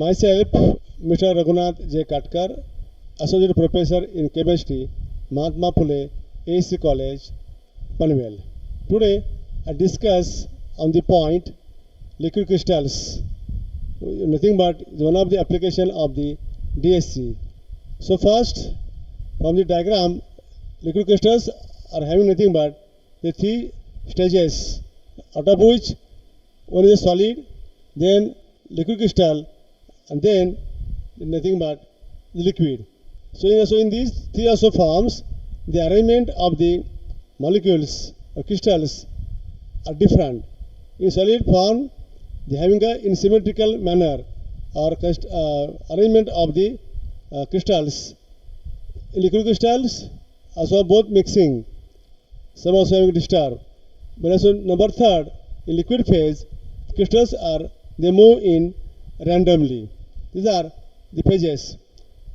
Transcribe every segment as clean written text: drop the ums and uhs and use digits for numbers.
Myself, Mr. Raghunath J. Katkar, Associate Professor in Chemistry, Mahatma Phule, AC College, Panvel. Today, I discuss on the point liquid crystals. Nothing but one of the application of the DSC. So first, from the diagram, liquid crystals are having nothing but the three stages, out of which one is a solid, then liquid crystal, and then nothing but the liquid. So in these three also forms, the arrangement of the molecules or crystals are different. In solid form, they having a in symmetrical manner or arrangement of the crystals. In liquid crystals, also both mixing, some also having disturbed. But also number third, in liquid phase, crystals they move in randomly. These are the phases.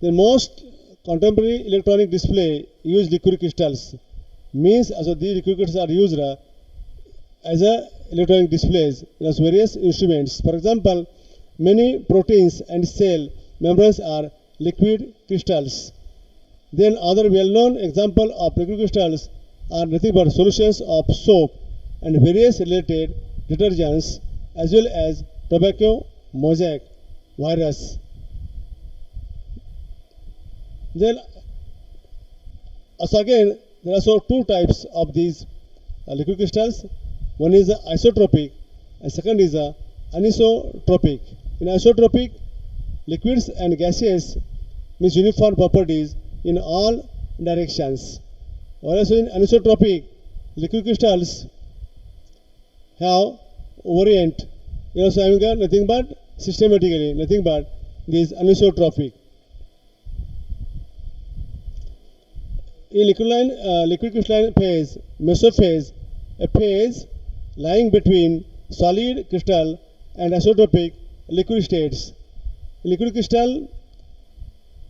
The most contemporary electronic display use liquid crystals. Means also the liquid crystals are used as a electronic displays in various instruments. For example, many proteins and cell membranes are liquid crystals. Then other well-known example of liquid crystals are nothing but solutions of soap and various related detergents, as well as tobacco, mosaic, virus. Then also again there are also two types of these liquid crystals. One is isotropic and second is anisotropic. In isotropic, liquids and gases means uniform properties in all directions. Whereas in anisotropic, liquid crystals have orient, also having nothing but systematically, nothing but this anisotropic. In liquid crystalline phase, mesophase, a phase lying between solid crystal and isotropic liquid states. Liquid crystal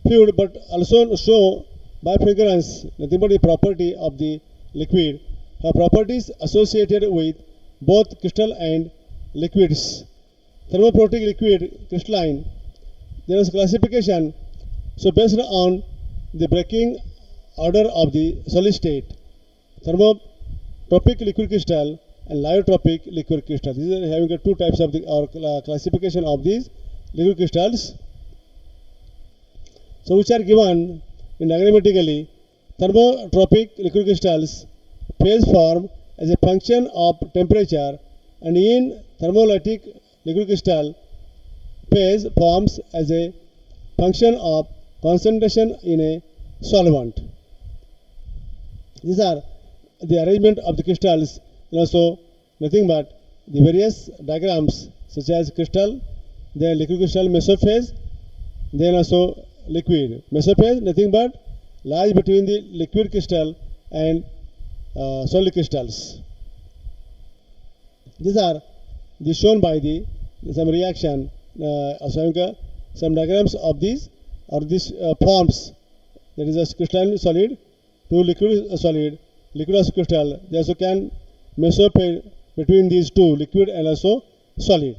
fluid, but also show by fragrance nothing but the property of the liquid, have properties associated with both crystal and liquids. Thermoprotic liquid crystalline, there is classification, so based on the breaking order of the solid state, thermotropic liquid crystal and lyotropic liquid crystal. These are having two types of the classification of these liquid crystals. So which are given in diagrammatically. Thermotropic liquid crystals phase form as a function of temperature, and in thermolytic liquid crystal phase forms as a function of concentration in a solvent. These are the arrangement of the crystals, and also nothing but the various diagrams such as crystal, then liquid crystal mesophase, then also liquid. Mesophase nothing but lies between the liquid crystal and solid crystals. These are shown by some reaction, some diagrams of these or these forms. There is a crystalline solid to liquid solid, liquid also crystal. They also can mesophase between these two, liquid and also solid.